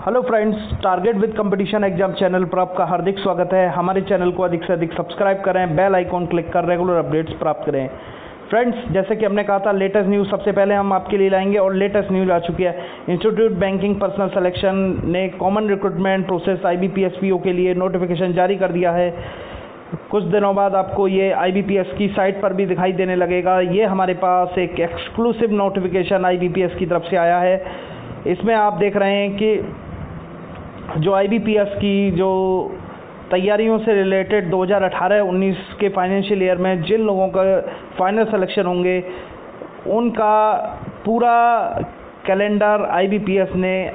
Hello friends, target with competition exam channel पर आपका हार्दिक स्वागत है। हमारे चैनल को अधिक से अधिक सब्सक्राइब करें, बेल आइकॉन क्लिक कर रेगुलर अपडेट्स प्राप्त करें। फ्रेंड्स, जैसे कि हमने कहा था, लेटेस्ट न्यूज़ सबसे पहले हम आपके लिए लाएंगे और लेटेस्ट न्यूज़ आ चुकी है। इंस्टीट्यूट बैंकिंग पर्सनल सिलेक्शन ने कॉमन रिक्रूटमेंट प्रोसेस IBPS-PO के लिए नोटिफिकेशन जारी कर दिया है। कुछ दिनों बाद आपको ये IBPS की साइट पर भी दिखाई देने लगेगा। ये हमारे पास एक एक्सक्लूसिव नोटिफिकेशन IBPS की तरफ से आया है। इसमें आप देख रहे हैं कि जो IBPS की जो तैयारियों से रिलेटेड 2018-19 के फाइनेंशियल ईयर में जिन लोगों का फाइनल सिलेक्शन होंगे, उनका पूरा कैलेंडर IBPS ने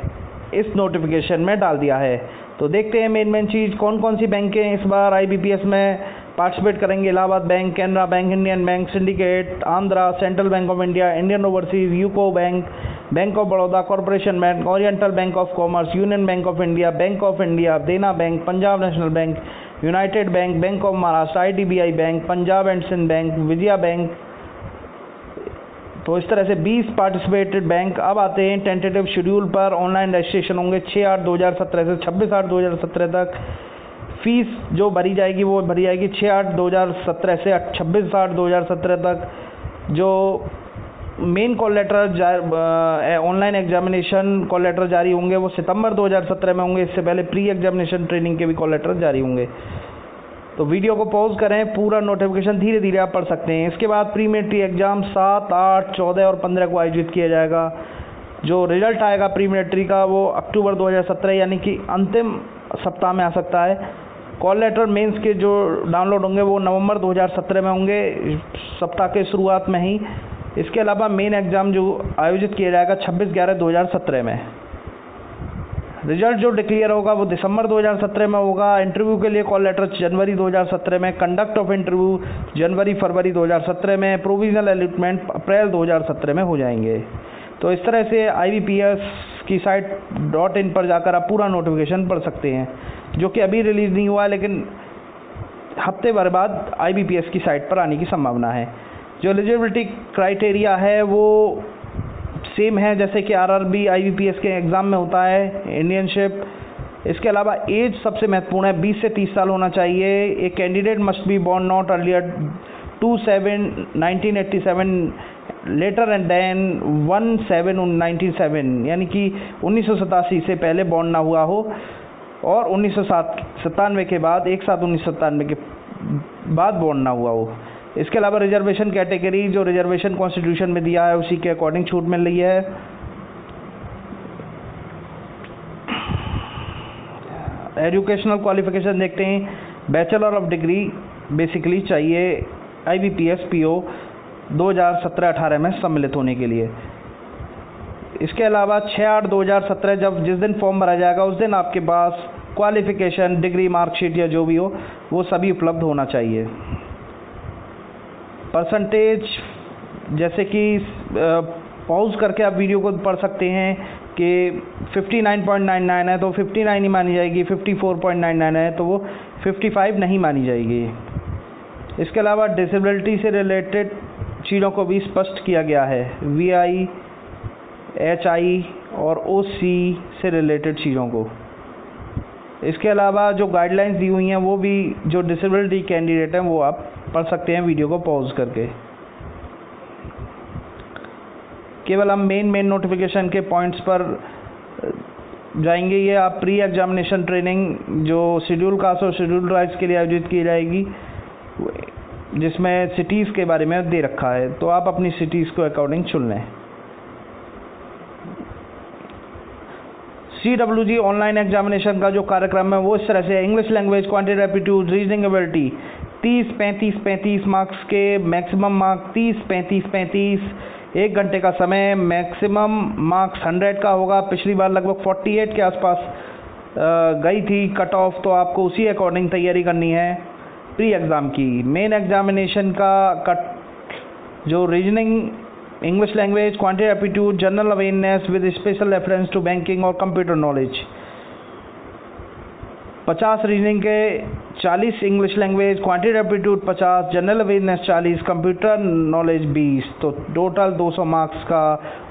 इस नोटिफिकेशन में डाल दिया है। तो देखते हैं मेन चीज़ कौन कौन सी बैंकें इस बार IBPS में पार्टिसिपेट करेंगे। Allahabad bank, Canara bank, Indian bank, Syndicate, Andhra, central bank of India, Indian overseas, UCO bank, bank of Baroda, corporation bank, oriental bank of commerce, union bank of India, Dena bank, Punjab national bank, united bank, bank of Maharashtra, IDBI bank, Punjab and Sindh bank, Vijaya bank. तो इस तरह से 20 participated bank. अब आते हैं tentative schedule पर। Online registration होंगे 6/8/2017 से 26/8/2017 तक। फीस जो भरी जाएगी वो भरी जाएगी 6/8/2017 से 26/8/2017 तक। जो main call letter online examination call letter जारी होंगे वो सितंबर 2017 में होंगे। इससे पहले प्री एग्जामिनेशन ट्रेनिंग के भी कॉल लेटर जारी होंगे। तो वीडियो को पॉज करें, पूरा नोटिफिकेशन धीरे धीरे आप पढ़ सकते हैं। इसके बाद प्री मिलिट्री एग्जाम 7, 8, 14 और 15 को आयोजित किया जाएगा। जो रिजल्ट आएगा प्री मिलिट्री का वो अक्टूबर 2017 यानी कि अंतिम सप्ताह में आ सकता है। कॉल लेटर मेंस के जो डाउनलोड होंगे वो नवंबर 2017 में होंगे, सप्ताह के शुरुआत में ही। इसके अलावा मेन एग्ज़ाम जो आयोजित किया जाएगा 26/11/2017 में। रिजल्ट जो डिक्लेयर होगा वो दिसंबर 2017 में होगा। इंटरव्यू के लिए कॉल लेटर जनवरी 2017 में, कंडक्ट ऑफ इंटरव्यू जनवरी-फरवरी 2017 में, प्रोविजनल अलॉटमेंट अप्रैल 2017 में हो जाएंगे। तो इस तरह से IBPS की साइट .in पर जाकर आप पूरा नोटिफिकेशन पढ़ सकते हैं, जो कि अभी रिलीज़ नहीं हुआ है, लेकिन हफ्ते भर बाद IBPS की साइट पर आने की संभावना है। जो एलिजिबिलिटी क्राइटेरिया है वो सेम है जैसे कि RRB IBPS के एग्ज़ाम में होता है, इंडियनशिप। इसके अलावा एज सबसे महत्वपूर्ण है, 20 से 30 साल होना चाहिए। A candidate must be born not earlier 2/7/1987 later and then 1/7/1997 यानी कि 1987 से पहले बॉर्न ना हुआ हो और 1997 के बाद 1/7/1997 के बाद बॉर्न ना हुआ हो। इसके अलावा रिजर्वेशन कैटेगरी जो रिजर्वेशन कॉन्स्टिट्यूशन में दिया है उसी के अकॉर्डिंग छूट मिल रही है। एजुकेशनल क्वालिफिकेशन देखते हैं, बैचलर ऑफ डिग्री बेसिकली चाहिए IBPS-PO 2017-18 में सम्मिलित होने के लिए। इसके अलावा 6/8/2017 जिस दिन फॉर्म भरा जाएगा उस दिन आपके पास क्वालिफिकेशन, डिग्री, मार्कशीट या जो भी हो वो सभी उपलब्ध होना चाहिए। परसेंटेज जैसे कि पॉज करके आप वीडियो को पढ़ सकते हैं कि 59.99 है तो 59 ही मानी जाएगी, 54.99 है तो वो 55 नहीं मानी जाएगी। इसके अलावा डिसेबिलिटी से रिलेटेड चीज़ों को भी स्पष्ट किया गया है, VI, HI और OC से रिलेटेड चीज़ों को। इसके अलावा जो गाइडलाइंस दी हुई हैं वो भी जो डिसेबिलिटी कैंडिडेट हैं वो आप पढ़ सकते हैं वीडियो को पॉज करके। केवल हम मेन नोटिफिकेशन के पॉइंट्स पर जाएंगे। ये आप प्री एग्जामिनेशन ट्रेनिंग जो शेड्यूल कास्ट और शेड्यूल ट्राइब्स के लिए आयोजित की जाएगी, जिसमें सिटीज़ के बारे में दे रखा है, तो आप अपनी सिटीज़ को अकॉर्डिंग चुन लें। CWG ऑनलाइन एग्जामिनेशन का जो कार्यक्रम है वो इस तरह से: English language, quantitative aptitude, reasoning ability 30-35-35 marks के, मैक्सिमम मार्क्स 30-35-35, 1 घंटे का समय, मैक्सिमम मार्क्स 100 का होगा। पिछली बार लगभग 48 के आसपास गई थी कट ऑफ, तो आपको उसी अकॉर्डिंग तैयारी करनी है प्री एग्ज़ाम की। मेन एग्जामिनेशन का कट जो reasoning, English language, quantitative aptitude, general awareness with special reference to banking और कंप्यूटर नॉलेज, 50 रीजनिंग के 40 English language, quantity aptitude 50, general awareness 40, computer knowledge 20, तो टोटल 200 मार्क्स का।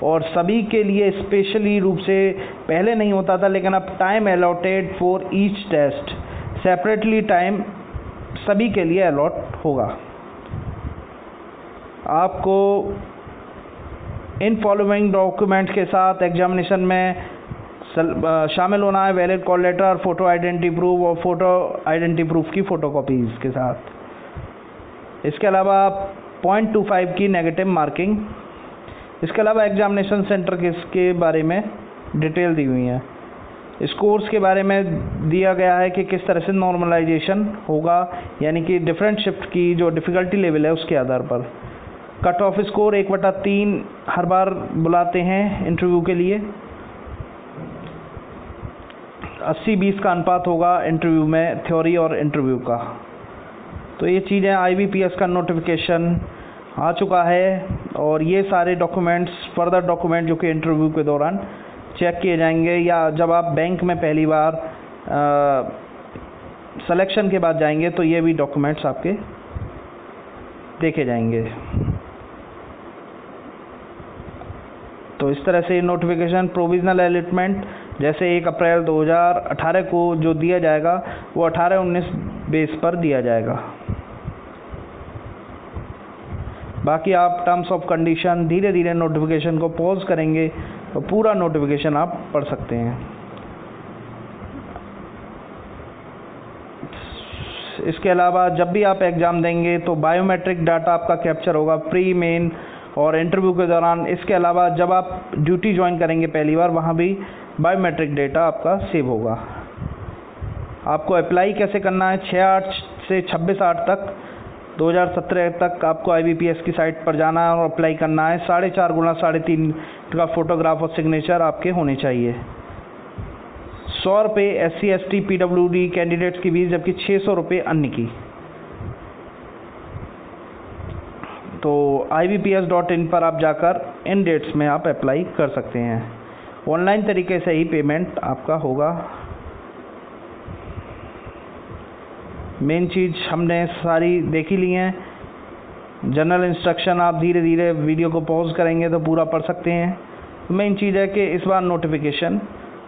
और सभी के लिए स्पेशली रूप से पहले नहीं होता था, लेकिन अब time allotted for each test, separately time सभी के लिए अलॉट होगा। आपको इन फॉलोइंग डॉक्यूमेंट्स के साथ एग्जामिनेशन में शामिल होना है: valid call letter, photo identity proof और फ़ोटो आइडेंटिटी प्रूफ की फ़ोटोकॉपीज़ के साथ। इसके अलावा 0.25 की नेगेटिव मार्किंग। इसके अलावा एग्जामिनेशन सेंटर के बारे में डिटेल दी हुई है। इस कोर्स के बारे में दिया गया है कि किस तरह से नॉर्मलाइजेशन होगा, यानी कि डिफरेंट शिफ्ट की जो डिफ़िकल्टी लेवल है उसके आधार पर। कट ऑफ स्कोर 1/3 हर बार बुलाते हैं इंटरव्यू के लिए। 80-20 का अनुपात होगा इंटरव्यू में, थ्योरी और इंटरव्यू का। तो ये चीज़ें IBPS का नोटिफिकेशन आ चुका है, और ये सारे डॉक्यूमेंट्स, फर्दर डॉक्यूमेंट जो कि इंटरव्यू के दौरान चेक किए जाएंगे, या जब आप बैंक में पहली बार सिलेक्शन के बाद जाएंगे तो ये भी डॉक्यूमेंट्स आपके देखे जाएंगे। तो इस तरह से नोटिफिकेशन प्रोविजनल अलॉटमेंट जैसे 1 अप्रैल 2018 को जो दिया जाएगा वो 18-19 बेस पर दिया जाएगा। बाकी आप टर्म्स ऑफ कंडीशन धीरे धीरे नोटिफिकेशन को पॉज करेंगे तो पूरा नोटिफिकेशन आप पढ़ सकते हैं। इसके अलावा जब भी आप एग्ज़ाम देंगे तो बायोमेट्रिक डाटा आपका कैप्चर होगा प्री, मेन और इंटरव्यू के दौरान। इसके अलावा जब आप ड्यूटी ज्वाइन करेंगे पहली बार, वहाँ भी बायोमेट्रिक डेटा आपका सेव होगा। आपको अप्लाई कैसे करना है: 6/8 से 26/8 तक 2017 तक आपको IBPS की साइट पर जाना है और अप्लाई करना है। 4.5 गुना 3.5 का फ़ोटोग्राफ और सिग्नेचर आपके होने चाहिए। 100 रुपये SC ST PWD कैंडिडेट्स की फीस, जबकि 600 रुपये अन्य की। तो IBPS.in पर आप जाकर इन डेट्स में आप अप्लाई कर सकते हैं। ऑनलाइन तरीके से ही पेमेंट आपका होगा। मेन चीज़ हमने सारी देखी ली हैं। जनरल इंस्ट्रक्शन आप धीरे धीरे वीडियो को पॉज करेंगे तो पूरा पढ़ सकते हैं। मेन चीज़ है कि इस बार नोटिफिकेशन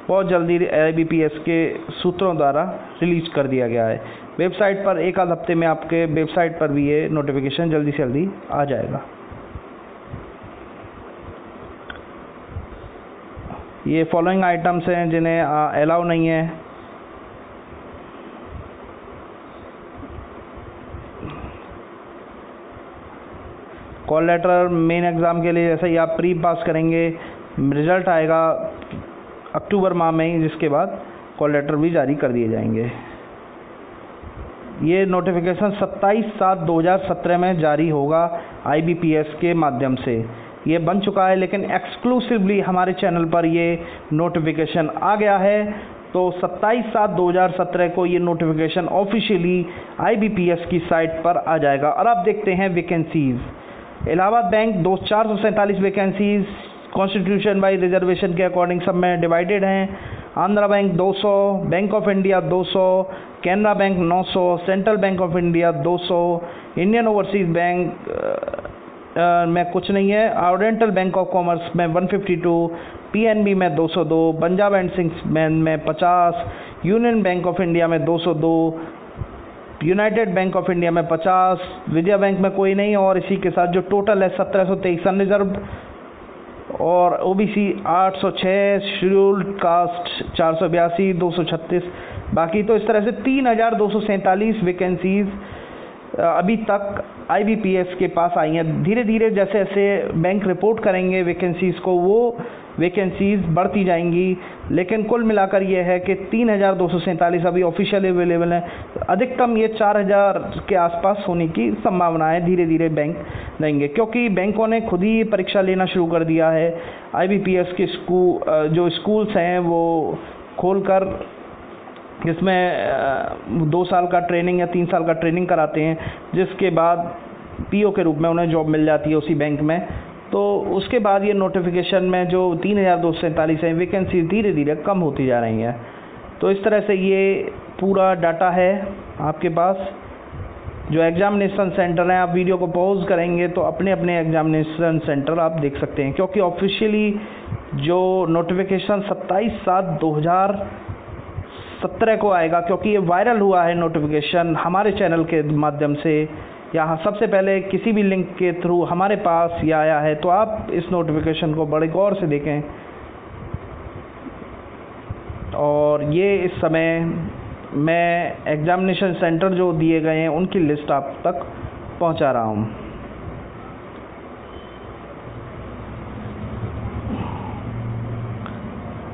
बहुत जल्दी IBPS के सूत्रों द्वारा रिलीज कर दिया गया है। वेबसाइट पर एक आध हफ्ते में आपके वेबसाइट पर भी ये नोटिफिकेशन जल्दी से जल्दी आ जाएगा। ये फॉलोइंग आइटम्स हैं जिन्हें अलाउ नहीं है: कॉल लेटर मेन एग्ज़ाम के लिए जैसे ही आप प्री पास करेंगे, रिज़ल्ट आएगा अक्टूबर माह में ही, जिसके बाद कॉल लेटर भी जारी कर दिए जाएंगे। ये नोटिफिकेशन 27/7/2017 में जारी होगा IBPS के माध्यम से। ये बन चुका है, लेकिन एक्सक्लूसिवली हमारे चैनल पर ये नोटिफिकेशन आ गया है। तो 27/7/2017 को ये नोटिफिकेशन ऑफिशियली IBPS की साइट पर आ जाएगा। और आप देखते हैं vacancies. Allahabad bank 447 vacancies constitution by reservation के अकॉर्डिंग सब में डिवाइडेड हैं। Andhra bank 200, bank of India 200, Canara bank 900, central bank of India 200, Indian overseas bank में कुछ नहीं है, ओरिएंटल बैंक ऑफ कॉमर्स में 152, PNB में 202, पंजाब एंड सिंध बैंक में 50, यूनियन बैंक ऑफ इंडिया में 202, यूनाइटेड बैंक ऑफ इंडिया में 50, विजया बैंक में कोई नहीं। और इसी के साथ जो टोटल है 1723 अनरिजर्व, और OBC 806, शेड्यूल्ड कास्ट 482, 236 बाकी। तो इस तरह से 3247 वैकेंसीज़ अभी तक IBPS के पास आई हैं। धीरे धीरे जैसे जैसे बैंक रिपोर्ट करेंगे वैकेंसीज़ को, वो वैकेंसीज़ बढ़ती जाएंगी। लेकिन कुल मिलाकर ये है कि 3247 अभी ऑफिशियल अवेलेबल हैं। अधिकतम ये 4000 के आसपास होने की संभावना है। धीरे धीरे बैंक देंगे, क्योंकि बैंकों ने खुद ही परीक्षा लेना शुरू कर दिया है। IBPS के जो स्कूल्स हैं वो खोलकर इसमें 2 साल का ट्रेनिंग या 3 साल का ट्रेनिंग कराते हैं, जिसके बाद PO के रूप में उन्हें जॉब मिल जाती है उसी बैंक में। तो उसके बाद ये नोटिफिकेशन में जो 3247 हैं वैकेंसी धीरे धीरे कम होती जा रही हैं। तो इस तरह से ये पूरा डाटा है आपके पास। जो एग्ज़ामिनेशन सेंटर हैं, आप वीडियो को पॉज करेंगे तो अपने अपने एग्ज़ामिनेशन सेंटर आप देख सकते हैं, क्योंकि ऑफिशियली जो नोटिफिकेशन 27/7/2017 को आएगा, क्योंकि ये वायरल हुआ है नोटिफिकेशन हमारे चैनल के माध्यम से, यहाँ सबसे पहले किसी भी लिंक के थ्रू हमारे पास ये आया है, तो आप इस नोटिफिकेशन को बड़े गौर से देखें। और ये इस समय मैं एग्ज़ामिनेशन सेंटर जो दिए गए हैं उनकी लिस्ट आप तक पहुंचा रहा हूं।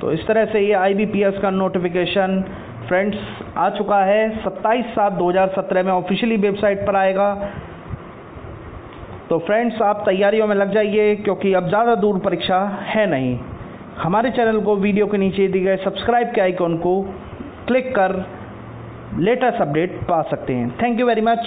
तो इस तरह से ये IBPS का नोटिफिकेशन फ्रेंड्स आ चुका है। 27/7/2017 में ऑफिशियली वेबसाइट पर आएगा। तो फ्रेंड्स आप तैयारियों में लग जाइए, क्योंकि अब ज़्यादा दूर परीक्षा है नहीं। हमारे चैनल को वीडियो के नीचे दिए गए सब्सक्राइब के आइकॉन को क्लिक कर लेटेस्ट अपडेट पा सकते हैं। Thank you very much.